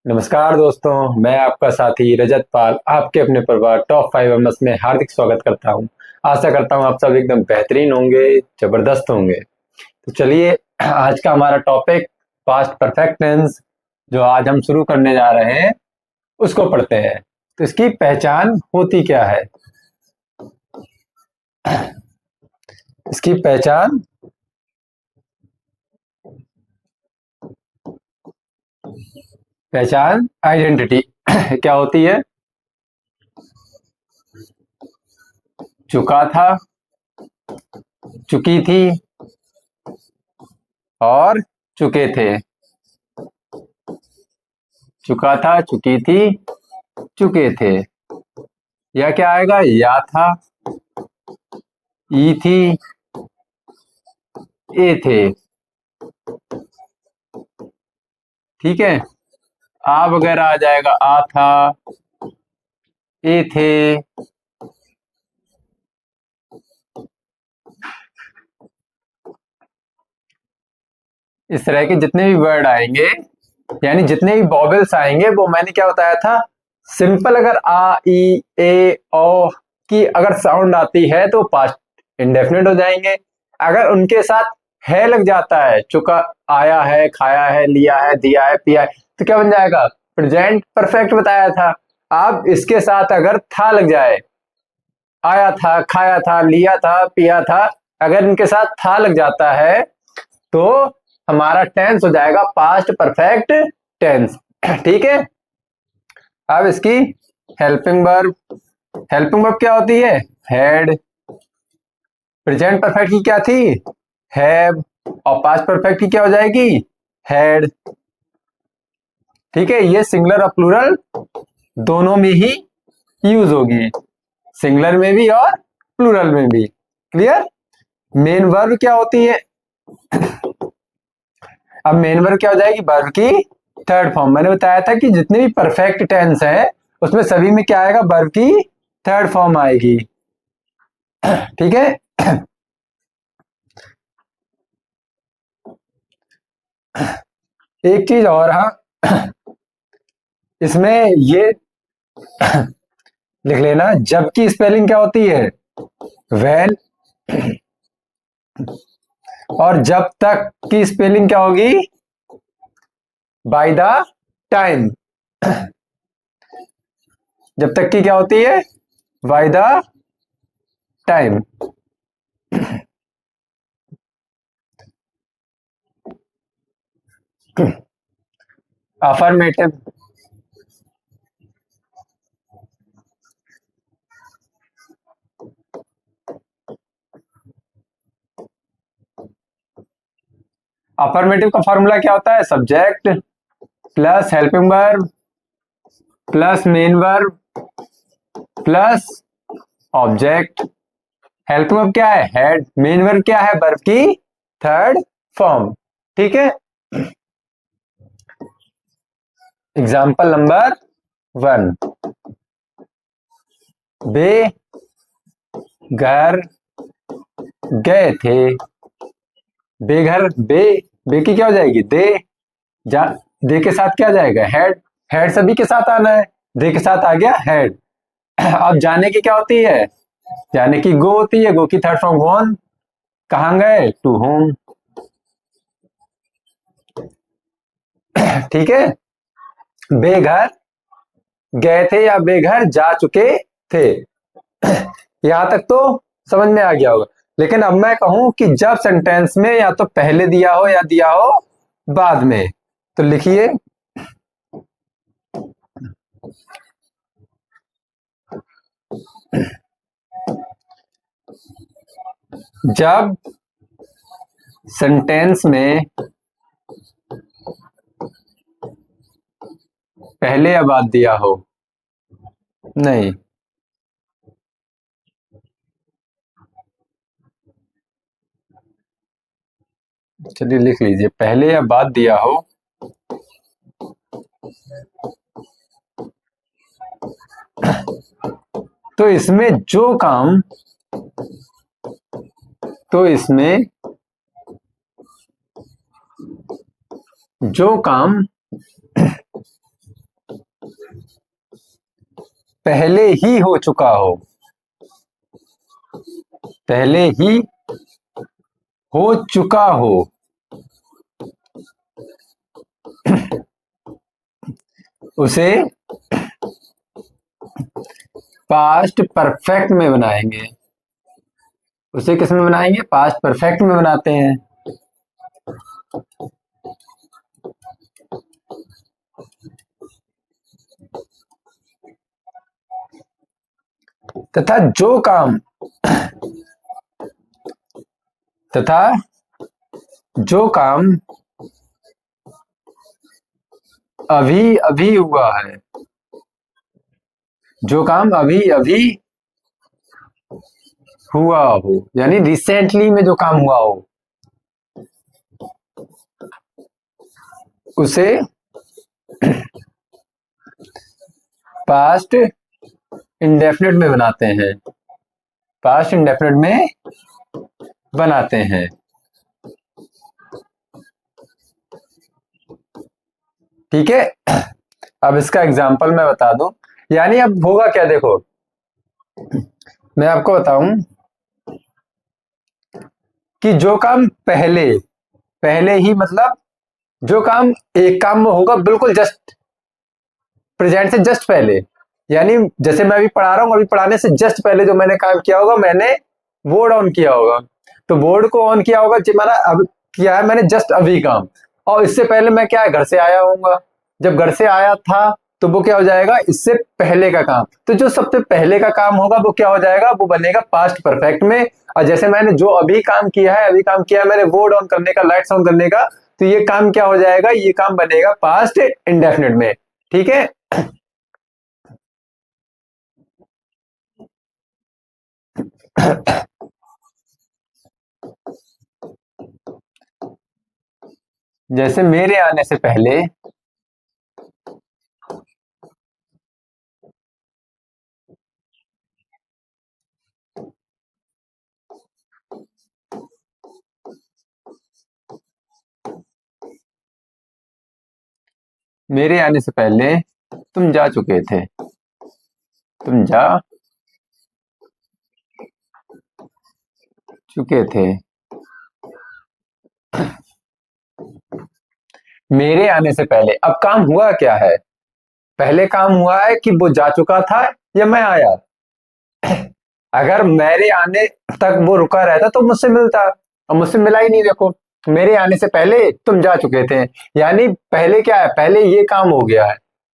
नमस्कार दोस्तों, मैं आपका साथी रजत पाल आपके अपने परिवार टॉप 5 एमएस में हार्दिक स्वागत करता हूं। आशा करता हूं आप सब एकदम बेहतरीन होंगे, जबरदस्त होंगे। तो चलिए, आज का हमारा टॉपिक पास्ट परफेक्ट टेंस जो आज हम शुरू करने जा रहे हैं उसको पढ़ते हैं। तो इसकी पहचान होती क्या है? इसकी पहचान आइडेंटिटी क्या होती है? चुका था, चुकी थी और चुके थे। चुका था, चुकी थी, चुके थे। यह क्या आएगा? या था, ई थी, ए थे। ठीक है। आ वगैरह आ जाएगा, आ था, ए थे। इस तरह के जितने भी वर्ड आएंगे, यानी जितने भी वॉवेल्स आएंगे, वो मैंने क्या बताया था, सिंपल अगर आ ई ए ओ की अगर साउंड आती है तो पास्ट इंडेफिनिट हो जाएंगे। अगर उनके साथ है लग जाता है, चुका, आया है, खाया है, लिया है, दिया है, पिया है, तो क्या बन जाएगा? प्रेजेंट परफेक्ट बताया था। अब इसके साथ अगर था लग जाए, आया था, खाया था, लिया था, पिया था, अगर इनके साथ था लग जाता है तो हमारा टेंस हो जाएगा पास्ट परफेक्ट टेंस। ठीक है। अब इसकी हेल्पिंग वर्ब, हेल्पिंग वर्ब क्या होती है? हैड। प्रेजेंट परफेक्ट की क्या थी? हैव। और पास्ट परफेक्ट की क्या हो जाएगी? हैड। ठीक है। ये सिंगुलर और प्लूरल दोनों में ही यूज होगी, सिंगुलर में भी और प्लूरल में भी। क्लियर? मेन वर्ब क्या होती है? अब मेन वर्ब क्या हो जाएगी? वर्ब की थर्ड फॉर्म। मैंने बताया था कि जितने भी परफेक्ट टेंस है उसमें सभी में क्या आएगा? वर्ब की थर्ड फॉर्म आएगी। ठीक है। एक चीज और, हाँ, इसमें ये लिख लेना, जब की स्पेलिंग क्या होती है? वेन। और जब तक की स्पेलिंग क्या होगी? By the time. जब तक की क्या होती है? By the time. Affirmative, affirmative का फॉर्मूला क्या होता है? Subject plus helping verb plus main verb plus object. Helping verb क्या है? हेड। मेन वर्ब क्या है? वर्ब की थर्ड फॉर्म। ठीक है। एग्जाम्पल नंबर 1, वे घर गए थे। बेघर, बे की क्या हो जाएगी? दे। जा, दे के साथ क्या जाएगा? हेड। हेड सभी के साथ आना है, दे के साथ आ गया हेड। अब जाने की क्या होती है? जाने की गो होती है, गो की थर्ड फॉर्म गॉन। कहां गए? To home. ठीक है। बेघर गए थे या बेघर जा चुके थे। यहां तक तो समझ में आ गया होगा। लेकिन अब मैं कहूं कि जब सेंटेंस में या तो पहले दिया हो या दिया हो बाद में, तो लिखिए, जब सेंटेंस में पहले या बाद दिया हो। नहीं, चलिए लिख लीजिए, पहले या बाद दिया हो तो इसमें जो काम, तो इसमें जो काम पहले ही हो चुका हो, पहले ही हो चुका हो, उसे पास्ट परफेक्ट में बनाएंगे। उसे किस में बनाएंगे? पास्ट परफेक्ट में बनाते हैं। तथा जो काम तथा जो काम अभी अभी हुआ है, जो काम अभी अभी हुआ हो, यानी रिसेंटली में जो काम हुआ हो, उसे पास्ट इंडेफिनिट में बनाते हैं। पास्ट इंडेफिनिट में बनाते हैं। ठीक है। अब इसका एग्जाम्पल मैं बता दूं, यानी अब होगा क्या, देखो मैं आपको बताऊं कि जो काम पहले पहले ही, मतलब जो काम एक काम में होगा बिल्कुल जस्ट प्रेजेंट से जस्ट पहले, यानी जैसे मैं अभी पढ़ा रहा हूं, अभी पढ़ाने से जस्ट पहले जो मैंने काम किया होगा, मैंने बोर्ड ऑन किया होगा, तो बोर्ड को ऑन किया होगा मैंने अब किया है, मैंने जस्ट अभी काम, और इससे पहले मैं क्या है, घर से आया हूँगा, जब घर से आया था तो वो क्या हो जाएगा, इससे पहले का काम, तो जो सबसे पहले का काम होगा वो क्या हो जाएगा, वो बनेगा पास्ट परफेक्ट में। और जैसे मैंने जो अभी काम किया है, अभी काम किया है मैंने बोर्ड ऑन करने का, लाइट्स ऑन करने का, तो ये काम क्या हो जाएगा, ये काम बनेगा पास्ट इंडेफिनिट में। ठीक है। जैसे मेरे आने से पहले मेरे आने से पहले तुम जा चुके थे, तुम जा चुके थे। मेरे आने से पहले अब काम हुआ क्या है, पहले काम हुआ है कि वो जा चुका था या मैं आया। अगर मेरे आने तक वो रुका रहता तो मुझसे मिलता, और मुझसे मिला ही नहीं। देखो मेरे आने से पहले तुम जा चुके थे, यानी पहले क्या है, पहले ये काम हो गया है।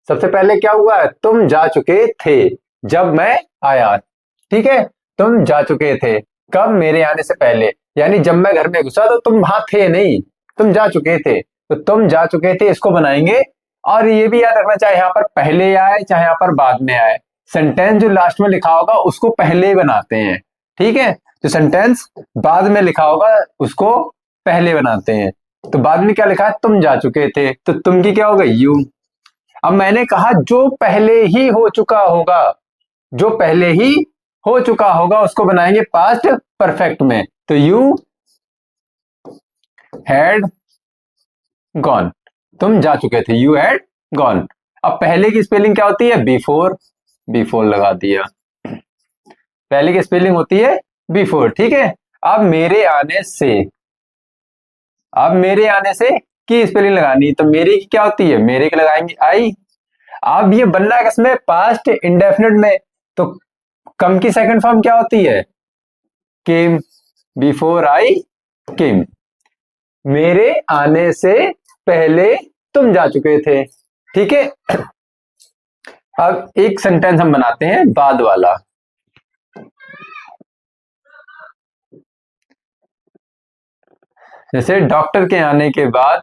सबसे पहले क्या हुआ है, तुम जा चुके थे जब मैं आया। ठीक है, तुम जा चुके थे कब, मेरे आने से पहले, यानी जब मैं घर में घुसा तो तुम वहां थे नहीं, तुम जा चुके थे, तो तुम जा चुके थे इसको बनाएंगे। और ये भी याद रखना, चाहे यहाँ पर पहले आए चाहे यहाँ पर बाद में आए, सेंटेंस जो लास्ट में लिखा होगा उसको पहले बनाते हैं। ठीक है, जो सेंटेंस बाद में लिखा होगा उसको पहले बनाते हैं। तो बाद में क्या लिखा है, तुम जा चुके थे, तो तुम की क्या हो गई, यू। अब मैंने कहा जो पहले ही हो चुका होगा, जो पहले ही हो चुका होगा उसको बनाएंगे पास्ट परफेक्ट में, तो यू हैड गॉन, तुम जा चुके थे, यू हैड गॉन। अब पहले की स्पेलिंग क्या होती है, बिफोर, बिफोर लगा दिया, पहले की स्पेलिंग होती है बिफोर। ठीक है। अब मेरे आने से, अब मेरे आने से की स्पेलिंग लगानी, तो मेरे की क्या होती है, मेरे की लगाएंगे आई। अब ये बनना है किसमें, पास्ट इंडेफिनिट में, तो कम की सेकंड फॉर्म क्या होती है, केम, बिफोर आई केम, मेरे आने से पहले तुम जा चुके थे। ठीक है। अब एक सेंटेंस हम बनाते हैं बाद वाला। जैसे डॉक्टर के आने के बाद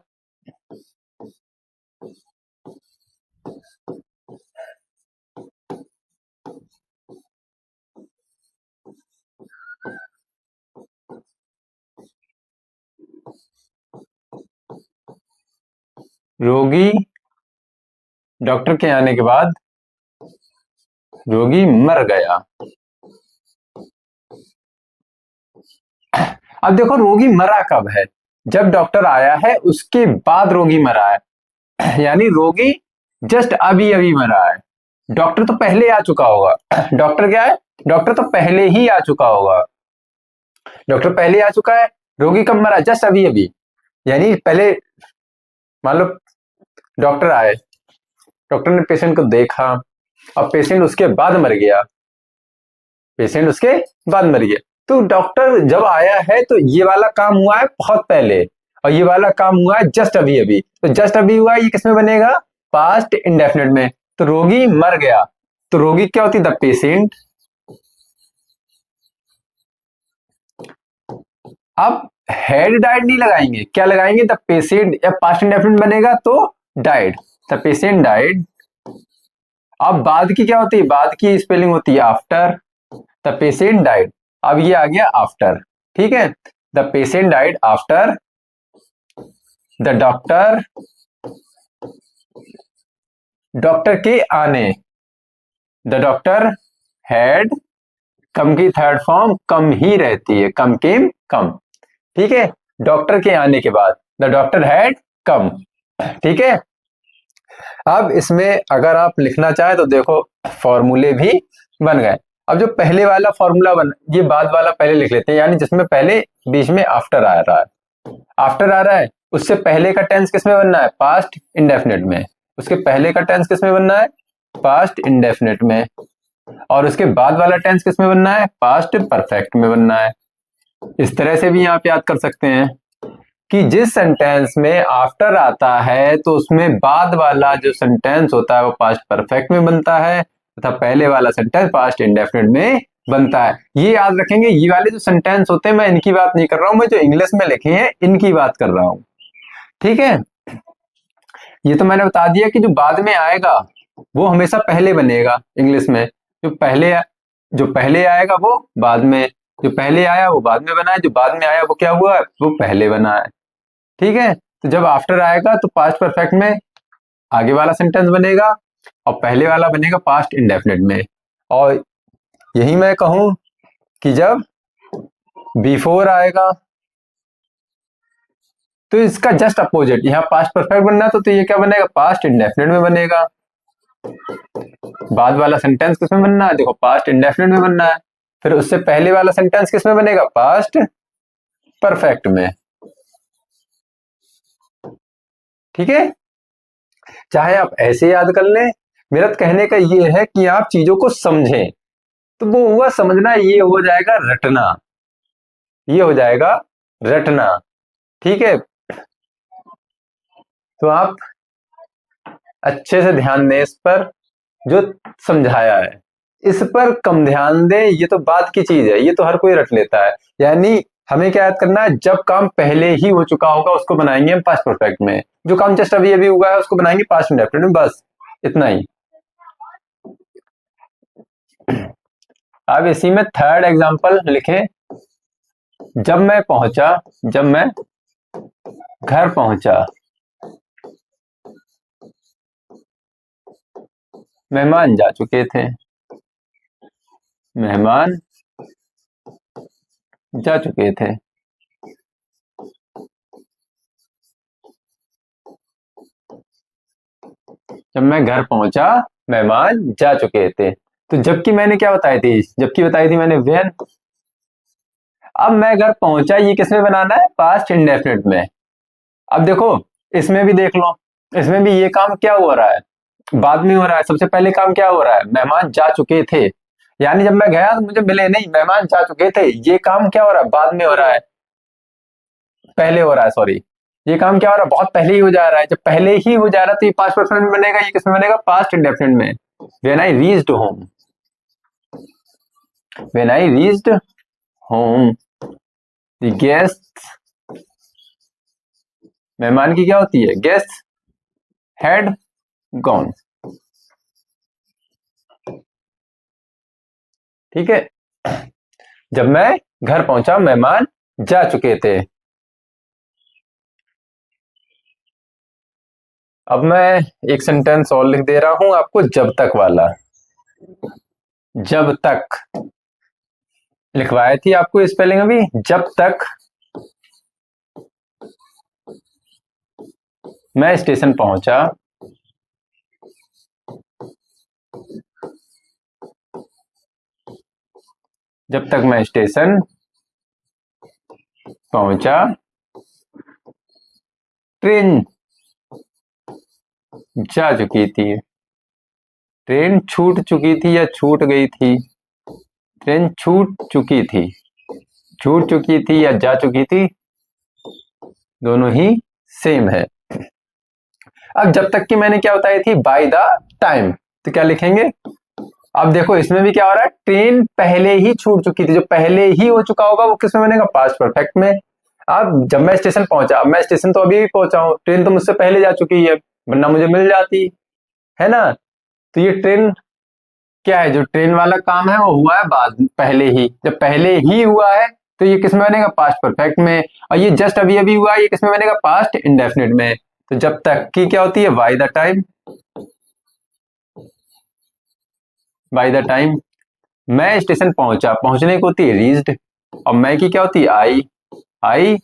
रोगी, डॉक्टर के आने के बाद रोगी मर गया। अब देखो रोगी मरा कब है, जब डॉक्टर आया है उसके बाद रोगी मरा है, यानी रोगी जस्ट अभी अभी मरा है। डॉक्टर तो पहले आ चुका होगा। डॉक्टर क्या है, डॉक्टर तो पहले ही आ चुका होगा, डॉक्टर पहले आ चुका है। रोगी कब मरा, जस्ट अभी अभी, यानी पहले मान लो डॉक्टर आए, डॉक्टर ने पेशेंट को देखा, अब पेशेंट उसके बाद मर गया, पेशेंट उसके बाद मर गया। तो डॉक्टर जब आया है तो ये वाला काम हुआ है बहुत पहले, और ये वाला काम हुआ है जस्ट अभी अभी। तो जस्ट अभी हुआ है, ये किसमें बनेगा, पास्ट इंडेफिनिट में। तो रोगी मर गया, तो रोगी क्या होती है, द पेशेंट। अब हैड डाइड नहीं लगाएंगे, क्या लगाएंगे, द पेशेंट, या पास्ट इंडेफिनिट बनेगा तो डाइड, द पेशेंट डाइड। अब बाद की क्या होती है, बाद की स्पेलिंग होती है आफ्टर, द पेशेंट डाइड। अब ये आ गया आफ्टर, ठीक है। The patient died after the doctor, doctor के आने, द डॉक्टर हैड, कम की थर्ड फॉर्म कम ही रहती है, कम केम कम, ठीक है। डॉक्टर के आने के बाद द डॉक्टर हैड कम, ठीक है। अब इसमें अगर आप लिखना चाहें तो देखो फॉर्मूले भी बन गए। अब जो पहले वाला फॉर्मूला बन, ये बाद वाला पहले लिख लेते हैं, यानी जिसमें पहले बीच में आफ्टर आ रहा है, आफ्टर आ रहा है, उससे पहले का टेंस किसमें बनना है, पास्ट इंडेफिनिट में। उसके पहले का टेंस किसमें बनना है, पास्ट इंडेफिनिट में। और उसके बाद वाला टेंस किसमें बनना है, पास्ट परफेक्ट में बनना है। इस तरह से भी आप याद कर सकते हैं कि जिस सेंटेंस में आफ्टर आता है तो उसमें बाद वाला जो सेंटेंस होता है वो पास्ट परफेक्ट में बनता है, तथा पहले वाला सेंटेंस पास्ट इंडेफिनिट में बनता है। ये याद रखेंगे, ये वाले जो सेंटेंस होते हैं मैं इनकी बात नहीं कर रहा हूं, मैं जो इंग्लिश में लिखे हैं इनकी बात कर रहा हूं, ठीक है। ये तो मैंने बता दिया कि जो बाद में आएगा वो हमेशा पहले बनेगा इंग्लिश में, जो पहले आएगा वो बाद में, जो पहले आया वो बाद में बना है, जो बाद में आया वो क्या हुआ, वो पहले बना है, ठीक है। तो जब आफ्टर आएगा तो पास्ट परफेक्ट में आगे वाला सेंटेंस बनेगा, और पहले वाला बनेगा पास्ट इंडेफिनिट में। और यही मैं कहूं कि जब बिफोर आएगा तो इसका जस्ट अपोजिट, यहाँ पास्ट परफेक्ट बनना तो ये क्या बनेगा, पास्ट इंडेफिनिट में बनेगा। बाद वाला सेंटेंस किसमें बनना है, देखो पास्ट इंडेफिनिट में बनना है। फिर उससे पहले वाला सेंटेंस किसमें बनेगा, पास्ट परफेक्ट में, ठीक है। चाहे आप ऐसे याद कर लें, मेरा कहने का ये है कि आप चीजों को समझें, तो वो हुआ समझना, ये हो जाएगा रटना, ये हो जाएगा रटना, ठीक है। तो आप अच्छे से ध्यान दें इस पर, जो समझाया है इस पर कम ध्यान दें, ये तो बात की चीज है, ये तो हर कोई रट लेता है। यानी हमें क्या याद करना है, जब काम पहले ही हो चुका होगा उसको बनाएंगे हम पास्ट परफेक्ट में, जो काम जस्ट अभी अभी हुआ है उसको बनाएंगे पास्ट इंडेफिनिट में, बस इतना ही। अब इसी में थर्ड एग्जांपल लिखें, जब मैं पहुंचा, जब मैं घर पहुंचा, मेहमान जा चुके थे, मेहमान जा चुके थे। जब मैं घर पहुंचा मेहमान जा चुके थे, तो जबकि मैंने क्या बताई थी, जबकि बताई थी मैंने व्हेन। अब मैं घर पहुंचा ये किसमें बनाना है, पास्ट इंडेफिनिट में। अब देखो इसमें भी देख लो, इसमें भी ये काम क्या हो रहा है, बाद में हो रहा है। सबसे पहले काम क्या हो रहा है, मेहमान जा चुके थे, यानी जब मैं गया तो मुझे मिले नहीं, मेहमान जा चुके थे, ये काम क्या हो रहा है, बाद में हो रहा है, पहले हो रहा है, सॉरी। ये काम क्या हो रहा है, बहुत पहले ही हो जा रहा है। जब पहले ही हो जा रहा है तो ये पास्ट परफेक्ट में बनेगा, ये किसमें बनेगा, पास्ट इंडेफिनिट में। When I reached home, when I reached home the guest, मेहमान की क्या होती है, गेस्ट हैड गॉन, ठीक है। जब मैं घर पहुंचा मेहमान जा चुके थे। अब मैं एक सेंटेंस और लिख दे रहा हूं आपको, जब तक वाला। जब तक लिखवाई थी आपको स्पेलिंग अभी, जब तक मैं स्टेशन पहुंचा, जब तक मैं स्टेशन पहुंचा ट्रेन जा चुकी थी। ट्रेन छूट चुकी थी या छूट गई थी? ट्रेन छूट चुकी थी। छूट चुकी थी या जा चुकी थी, दोनों ही सेम है। अब जब तक कि मैंने क्या बताई थी, बाय द टाइम, तो क्या लिखेंगे? अब देखो इसमें भी क्या हो रहा है, ट्रेन पहले ही छूट चुकी थी। जो पहले ही हो चुका होगा वो किसमें बनेगा? पास्ट परफेक्ट में। अब जब मैं स्टेशन पहुंचा, अब मैं स्टेशन तो अभी भी पहुंचा हूं, ट्रेन तो मुझसे पहले जा चुकी है, वरना मुझे मिल जाती है ना। तो ये ट्रेन क्या है, जो ट्रेन वाला काम है वो हुआ है बाद पहले ही। जब पहले ही हुआ है तो ये किसमें बनेगा? पास्ट परफेक्ट में। और ये जस्ट अभी अभी हुआ है, ये किसमें बनेगा? पास्ट इंडेफिनिट में। तो जब तक की क्या होती है? By the time. By the time मैं स्टेशन पहुंचा, पहुंचने को होती है रीच्ड, और मैं की क्या होती है? आई। आई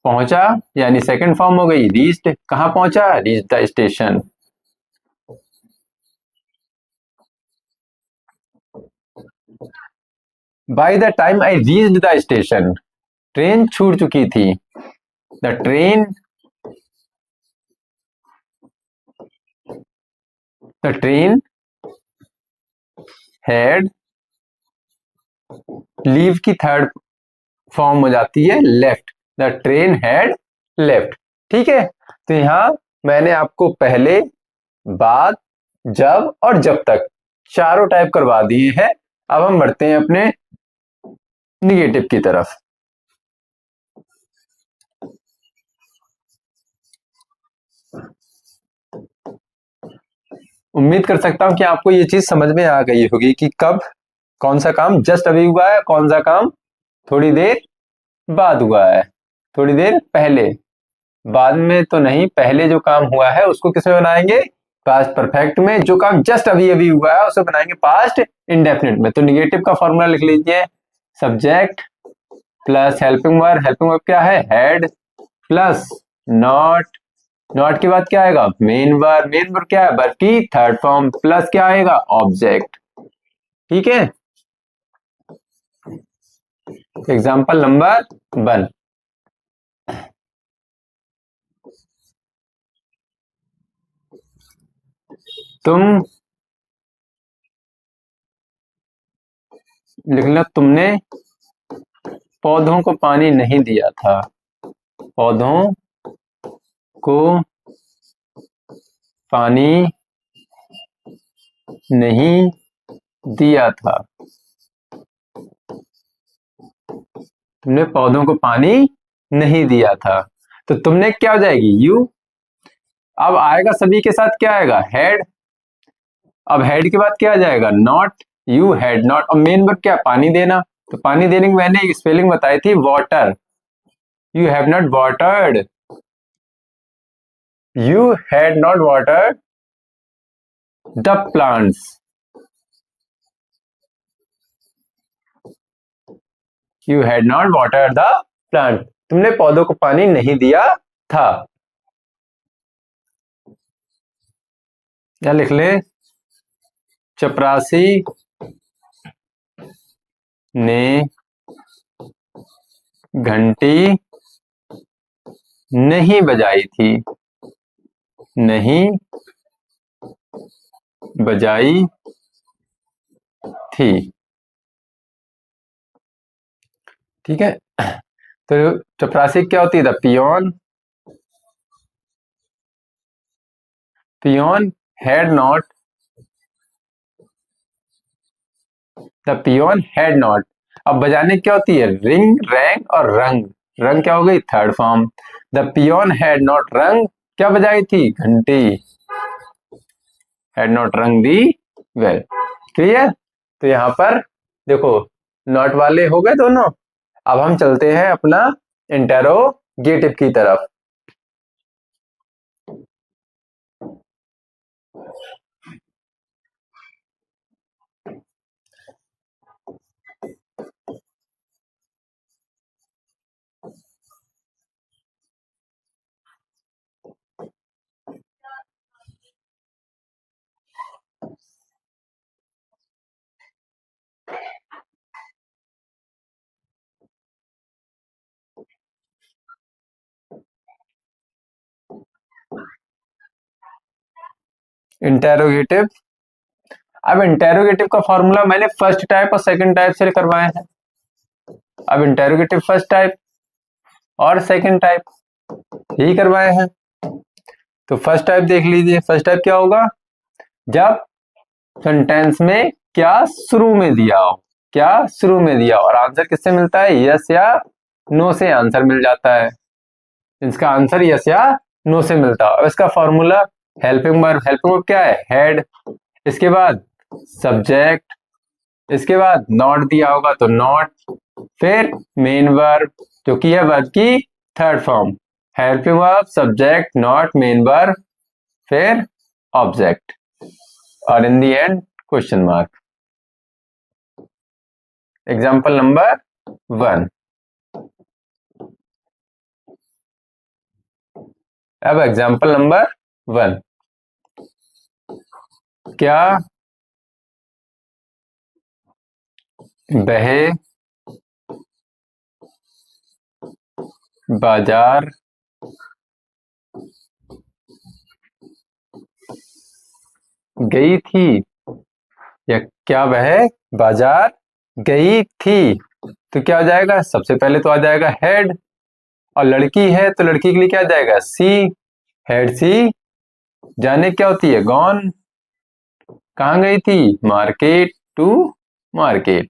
पहुंचा यानी सेकंड फॉर्म हो गई रीच्ड। कहां पहुंचा? Reach the station. By the time I reached the station, train छूट चुकी थी। The train the train had, leave की थर्ड फॉर्म हो जाती है left. The train had left. ठीक है, तो यहां मैंने आपको पहले, बाद, जब और जब तक चारों टाइप करवा दिए हैं। अब हम बढ़ते हैं अपने निगेटिव की तरफ। उम्मीद कर सकता हूं कि आपको ये चीज समझ में आ गई होगी कि कब कौन सा काम जस्ट अभी हुआ है, कौन सा काम थोड़ी देर बाद हुआ है। थोड़ी देर पहले, बाद में तो नहीं, पहले जो काम हुआ है उसको किसमें बनाएंगे? पास्ट परफेक्ट में। जो काम जस्ट अभी अभी हुआ है उसे बनाएंगे पास्ट इंडेफिनिट में। तो निगेटिव का फॉर्मूला लिख लीजिए, subject plus helping verb. Helping verb क्या है? Had, plus not. नॉट के बाद क्या आएगा? Main verb. मेन वर्ब क्या है? वर्ब की थर्ड फॉर्म, प्लस क्या आएगा? ऑब्जेक्ट। ठीक है, एग्जाम्पल नंबर 1। तुम, लिखना, तुमने पौधों को पानी नहीं दिया था। पौधों को पानी नहीं दिया था। तुमने पौधों को पानी नहीं दिया था। तो तुमने क्या हो जाएगी? यू। अब आएगा सभी के साथ क्या आएगा? हैड। अब हेड के बाद क्या आ जाएगा? नॉट। You had not. और मेन वर्ब क्या? पानी देना। तो पानी देने की मैंने एक स्पेलिंग बताई थी, water. You have not watered. You had not watered the plants. You had not watered the plant. तुमने पौधों को पानी नहीं दिया था। क्या लिख ले? चपरासी ने घंटी नहीं बजाई थी। नहीं बजाई थी। ठीक है, तो चपरासी क्या होती है? The peon. Peon had not, the peon had not. अब बजाने क्या होती है? रिंग, रैंग और रंग। रंग क्या हो गई? Third form. The peon had not rang, क्या बजाई थी? घंटी। हैड नॉट रंग दी वेल। क्लियर? तो यहां पर देखो, नॉट वाले हो गए दोनों। अब हम चलते हैं अपना इंटेरोगेटिव की तरफ। इंटेरोगेटिव। अब इंटेरोगेटिव का फॉर्मूला मैंने फर्स्ट टाइप और सेकंड टाइप से करवाए हैं। अब इंटेरोगेटिव फर्स्ट टाइप और सेकंड टाइप यही करवाए हैं। तो फर्स्ट टाइप देख लीजिए। फर्स्ट टाइप क्या होगा? जब सेंटेंस में क्या शुरू में दिया हो, क्या शुरू में दिया हो और आंसर किससे मिलता है? यस या नो से आंसर मिल जाता है। इसका आंसर यस या नो से मिलता है। इसका formula helping verb. Helping verb क्या है? हेड। इसके बाद सब्जेक्ट, इसके बाद नॉट दिया होगा तो नॉट, फिर मेन वर्ब जो कि है वर्ब की third form. Helping verb, subject, not, main verb, फिर ऑब्जेक्ट और in the end question mark. Example number 1। अब एग्जाम्पल नंबर 1, क्या बहे बाजार गई थी, या क्या वह बाजार गई थी? तो क्या हो जाएगा? सबसे पहले तो आ जाएगा हेड, और लड़की है तो लड़की के लिए क्या आ जाएगा? सी। हेड सी जाने क्या होती है? गॉन। कहाँ गई थी? Market, to market.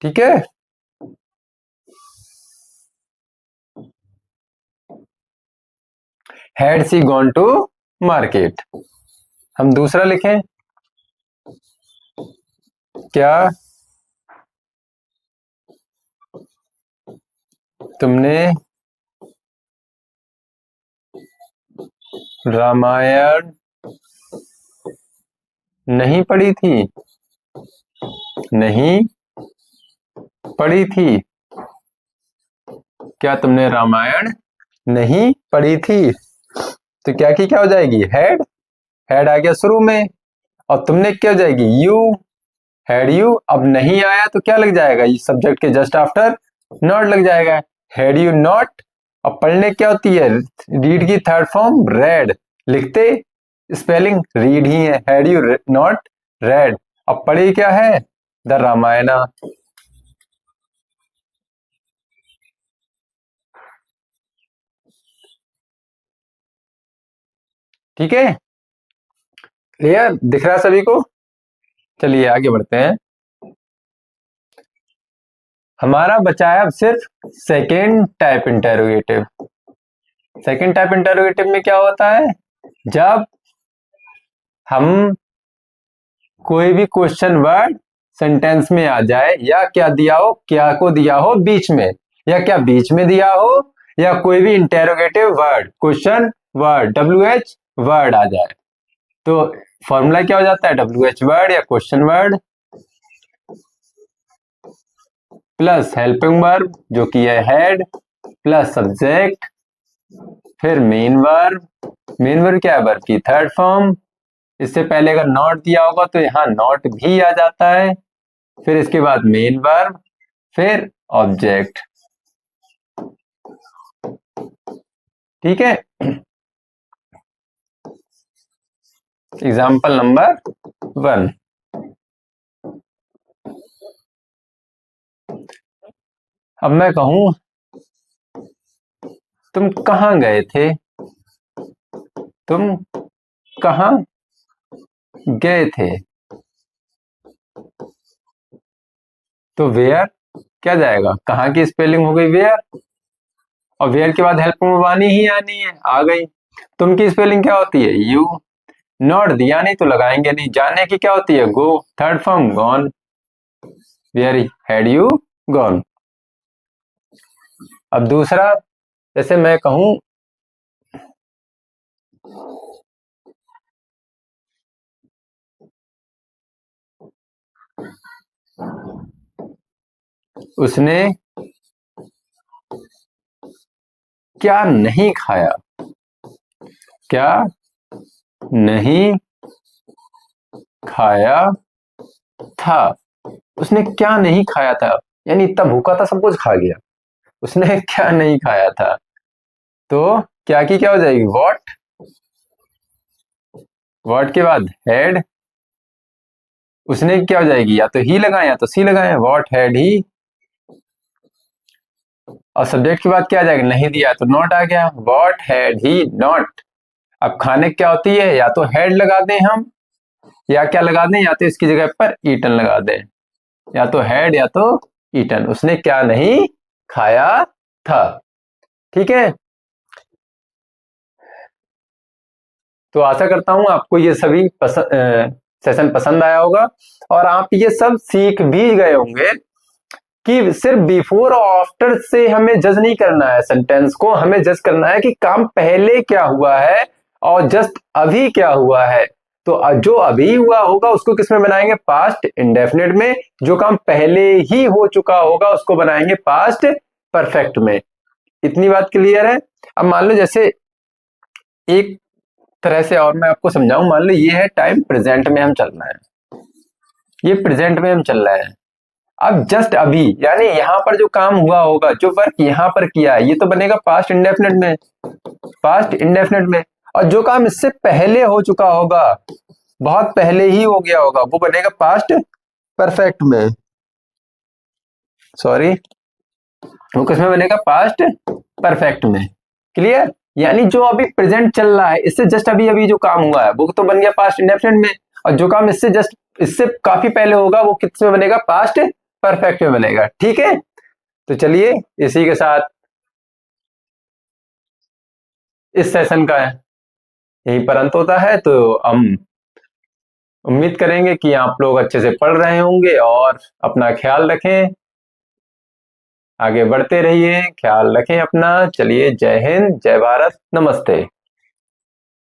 ठीक है। Had she gone to market. हम दूसरा लिखें, क्या तुमने रामायण नहीं पढ़ी थी? नहीं पढ़ी थी। क्या तुमने रामायण नहीं पढ़ी थी? तो क्या की क्या हो जाएगी? हेड। हेड आ गया शुरू में, और तुमने क्या हो जाएगी? यू। Had you. अब नहीं आया तो क्या लग जाएगा? ये सब्जेक्ट के जस्ट आफ्टर नॉट लग जाएगा। Had you not. अब पढ़ने क्या होती है? रीड की थर्ड फॉर्म रेड। लिखते स्पेलिंग रीड ही है। Had you not red. अब पढ़ी क्या है? द रामायणा। ठीक है, क्लियर दिख रहा है सभी को? चलिए आगे बढ़ते हैं। हमारा बचा है अब सिर्फ second type interrogative. Second type interrogative में क्या होता है? जब हम कोई भी क्वेश्चन वर्ड सेंटेंस में आ जाए, या क्या दिया हो, क्या को दिया हो बीच में, या क्या बीच में दिया हो, या कोई भी interrogative word, question word, WH word आ जाए, तो फॉर्मूला क्या हो जाता है? WH वर्ड या question word plus helping verb जो कि है हेड, प्लस सब्जेक्ट, फिर मेन वर्ब। मेन वर्ब क्या है? वर्ब की थर्ड फॉर्म। इससे पहले अगर नॉट दिया होगा तो यहाँ नॉट भी आ जाता है। फिर इसके बाद मेन वर्ब, फिर ऑब्जेक्ट। ठीक है। Example number 1। अब मैं कहूं तुम कहां गए थे? तुम कहां गए थे? तो वेयर क्या जाएगा? कहां की स्पेलिंग हो गई वेयर, और वेयर के बाद हेल्प में आनी ही आनी है, आ गई। तुम की स्पेलिंग क्या होती है? यू। नॉट दिया नहीं तो लगाएंगे नहीं। जाने की क्या होती है? Go. Third form gone. Where had you gone. अब दूसरा, जैसे मैं कहूं उसने क्या नहीं खाया? क्या नहीं खाया था? उसने क्या नहीं खाया था, यानी इतना भूखा था सब कुछ खा गया। उसने क्या नहीं खाया था? तो क्या की क्या हो जाएगी, वॉट के बाद हैड, उसने क्या हो जाएगी, या तो ही लगाए या तो सी लगाए, वॉट हैड ही। और सब्जेक्ट के बाद क्या आ जाएगा, नहीं दिया तो नॉट आ गया, वॉट हैड ही नॉट। अब खाने क्या होती है, या तो हैड लगा दें हम, या क्या लगा दें, या तो इसकी जगह पर ईटन लगा दें, या तो हैड या तो ईटन, उसने क्या नहीं खाया था। ठीक है, तो आशा करता हूं आपको ये सभी सेशन पसंद आया होगा, और आप ये सब सीख भी गए होंगे कि सिर्फ बिफोर और आफ्टर से हमें जज नहीं करना है सेंटेंस को, हमें जज करना है कि काम पहले क्या हुआ है और जस्ट अभी क्या हुआ है। तो जो अभी हुआ होगा उसको किस में बनाएंगे, पास्ट इंडेफिनिट में। जो काम पहले ही हो चुका होगा उसको बनाएंगे पास्ट परफेक्ट में। इतनी बात क्लियर है। अब मान लो जैसे एक तरह से और मैं आपको समझाऊं, मान लो ये है टाइम प्रेजेंट में हम चल रहे हैं, ये प्रेजेंट में हम चल रहे हैं। अब जस्ट अभी यानी यहां पर जो काम हुआ होगा, जो वर्क यहां पर किया है, ये तो बनेगा पास्ट इंडेफिनिट में, पास्ट इंडेफिनिट में। और जो काम इससे पहले हो चुका होगा, बहुत पहले ही हो गया होगा, वो बनेगा पास्ट परफेक्ट में, सॉरी वो किसमें बनेगा, पास्ट परफेक्ट में। क्लियर, यानी जो अभी प्रेजेंट चल रहा है, इससे जस्ट अभी अभी जो काम हुआ है वो तो बन गया पास्ट इंडेफिनिट में, और जो काम इससे जस्ट इससे काफी पहले होगा वो किस में बनेगा, पास्ट परफेक्ट में बनेगा। ठीक है, तो चलिए इसी के साथ इस सेशन का यहीं पर अंत होता है। तो हम उम्मीद करेंगे कि आप लोग अच्छे से पढ़ रहे होंगे, और अपना ख्याल रखें, आगे बढ़ते रहिए, ख्याल रखें अपना। चलिए, जय हिंद, जय भारत, नमस्ते।